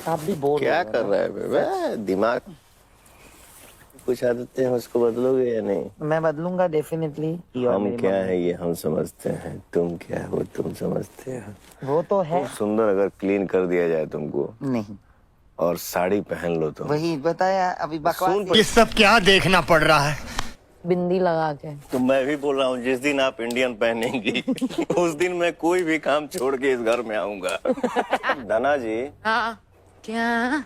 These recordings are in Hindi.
आप भी बोर क्या कर रहा है बे? दिमाग कुछ आदतें हैं उसको बदलोगे या नहीं? मैं बदलूंगा डेफिनेटली। हम क्या है ये हम समझते हैं, तुम क्या हो तुम समझते हो। वो तो है। खूब सुंदर अगर क्लीन कर दिया जाए तुमको नहीं, और साड़ी पहन लो तो वही बताया अभी बकवास। ये सब क्या देखना पड़ रहा है। बिंदी लगा के। तो मैं भी बोल रहा हूँ जिस दिन आप इंडियन पहनेंगी उस दिन मैं कोई भी काम छोड़ के इस घर में आऊंगा। धना जी। हाँ क्या?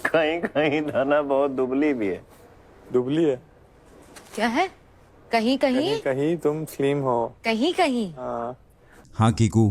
कहीं कहीं धना बहुत दुबली भी है। दुबली है? क्या है? कहीं कहीं कहीं कहीं तुम स्लिम हो। कहीं कहीं। हाँ कीकू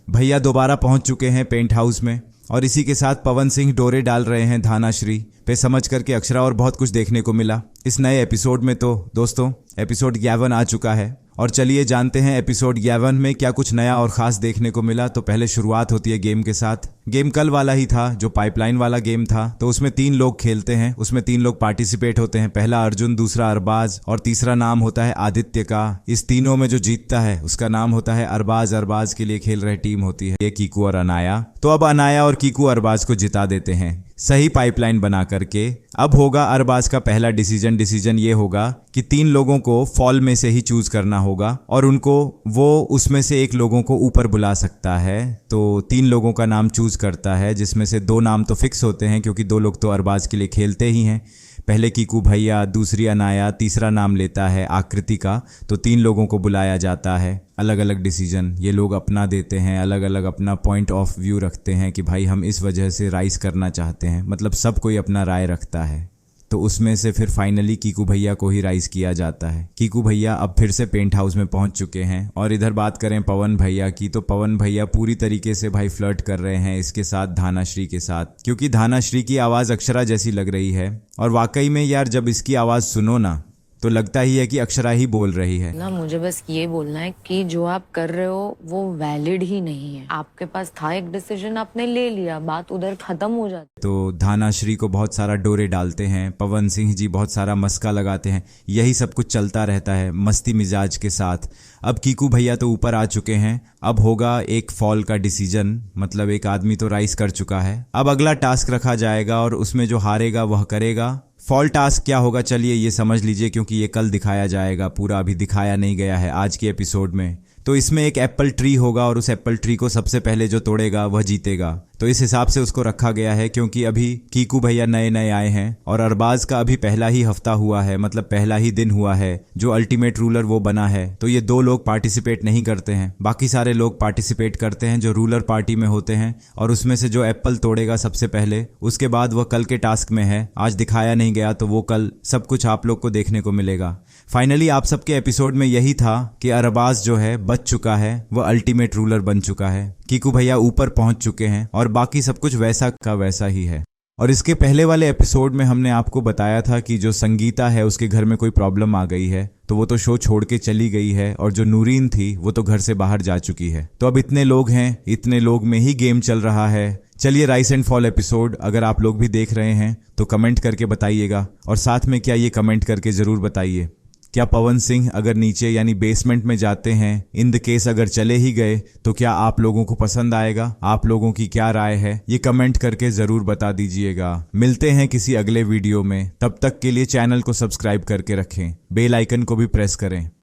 भैया दोबारा पहुंच चुके हैं पेंट हाउस में और इसी के साथ पवन सिंह डोरे डाल रहे हैं धानाश्री पे समझ करके अक्षरा और बहुत कुछ देखने को मिला इस नए एपिसोड में। तो दोस्तों एपिसोड 11 आ चुका है और चलिए जानते हैं एपिसोड 11 में क्या कुछ नया और ख़ास देखने को मिला। तो पहले शुरुआत होती है गेम के साथ। गेम कल वाला ही था जो पाइपलाइन वाला गेम था। तो उसमें 3 लोग खेलते हैं, उसमें 3 लोग पार्टिसिपेट होते हैं। पहला अर्जुन, दूसरा अरबाज और तीसरा नाम होता है आदित्य का। इस तीनों में जो जीतता है उसका नाम होता है अरबाज। अरबाज के लिए खेल रहे टीम होती है ये कीकू और अनाया। तो अब अनाया और कीकू अरबाज को जिता देते हैं सही पाइपलाइन बना करके। अब होगा अरबाज का पहला डिसीजन ये होगा कि 3 लोगों को फॉल में से ही चूज करना होगा और उनको वो उसमें से एक लोगों को ऊपर बुला सकता है। तो 3 लोगों का नाम चूज करता है जिसमें से 2 नाम तो फिक्स होते हैं क्योंकि 2 लोग तो अरबाज के लिए खेलते ही हैं। पहले कीकू भैया, दूसरी अनाया, तीसरा नाम लेता है आकृति का। तो 3 लोगों को बुलाया जाता है। अलग अलग डिसीजन ये लोग अपना देते हैं, अलग अलग अपना पॉइंट ऑफ व्यू रखते हैं कि भाई हम इस वजह से राइज करना चाहते हैं। मतलब सब कोई अपना राय रखता है। तो उसमें से फिर फाइनली कीकू भैया को ही राइज किया जाता है। कीकू भैया अब फिर से पेंट हाउस में पहुंच चुके हैं। और इधर बात करें पवन भैया की तो पवन भैया पूरी तरीके से भाई फ्लर्ट कर रहे हैं इसके साथ, धानाश्री के साथ, क्योंकि धानाश्री की आवाज़ अक्षरा जैसी लग रही है। और वाकई में यार जब इसकी आवाज़ सुनो ना तो लगता ही है कि अक्षरा ही बोल रही है ना। मुझे बस ये बोलना है कि जो आप कर रहे हो वो वैलिड ही नहीं है। आपके पास था एक डिसीजन, आपने ले लिया, बात उधर खत्म हो जाती। तो धानाश्री को बहुत सारा डोरे डालते हैं, पवन सिंह जी बहुत सारा मस्का लगाते हैं। यही सब कुछ चलता रहता है मस्ती मिजाज के साथ। अब कीकू भैया तो ऊपर आ चुके हैं। अब होगा एक फॉल का डिसीजन, मतलब एक आदमी तो राइज कर चुका है। अब अगला टास्क रखा जाएगा और उसमें जो हारेगा वह करेगा। फॉल टास्क क्या होगा चलिए ये समझ लीजिए, क्योंकि ये कल दिखाया जाएगा, पूरा अभी दिखाया नहीं गया है आज के एपिसोड में। तो इसमें एक एप्पल ट्री होगा और उस एप्पल ट्री को सबसे पहले जो तोड़ेगा वह जीतेगा। तो इस हिसाब से उसको रखा गया है क्योंकि अभी कीकू भैया नए नए आए हैं और अरबाज का अभी पहला ही हफ्ता हुआ है, मतलब पहला ही दिन हुआ है जो अल्टीमेट रूलर वो बना है। तो ये 2 लोग पार्टिसिपेट नहीं करते हैं, बाकी सारे लोग पार्टिसिपेट करते हैं जो रूलर पार्टी में होते हैं। और उसमें से जो एप्पल तोड़ेगा सबसे पहले, उसके बाद वह कल के टास्क में है। आज दिखाया नहीं गया तो वो कल सब कुछ आप लोग को देखने को मिलेगा। फाइनली आप सबके एपिसोड में यही था कि अरबाज जो है बच चुका है, वह अल्टीमेट रूलर बन चुका है। कीकू भैया ऊपर पहुंच चुके हैं और बाकी सब कुछ वैसा का वैसा ही है। और इसके पहले वाले एपिसोड में हमने आपको बताया था कि जो संगीता है उसके घर में कोई प्रॉब्लम आ गई है तो वो तो शो छोड़ के चली गई है और जो नूरीन थी वो तो घर से बाहर जा चुकी है। तो अब इतने लोग हैं, इतने लोग में ही गेम चल रहा है। चलिए राइस एंड फॉल एपिसोड अगर आप लोग भी देख रहे हैं तो कमेंट करके बताइएगा। और साथ में क्या ये कमेंट करके ज़रूर बताइए क्या पवन सिंह अगर नीचे यानी बेसमेंट में जाते हैं, इन द केस अगर चले ही गए, तो क्या आप लोगों को पसंद आएगा? आप लोगों की क्या राय है ये कमेंट करके ज़रूर बता दीजिएगा। मिलते हैं किसी अगले वीडियो में, तब तक के लिए चैनल को सब्सक्राइब करके रखें, बेल आइकन को भी प्रेस करें।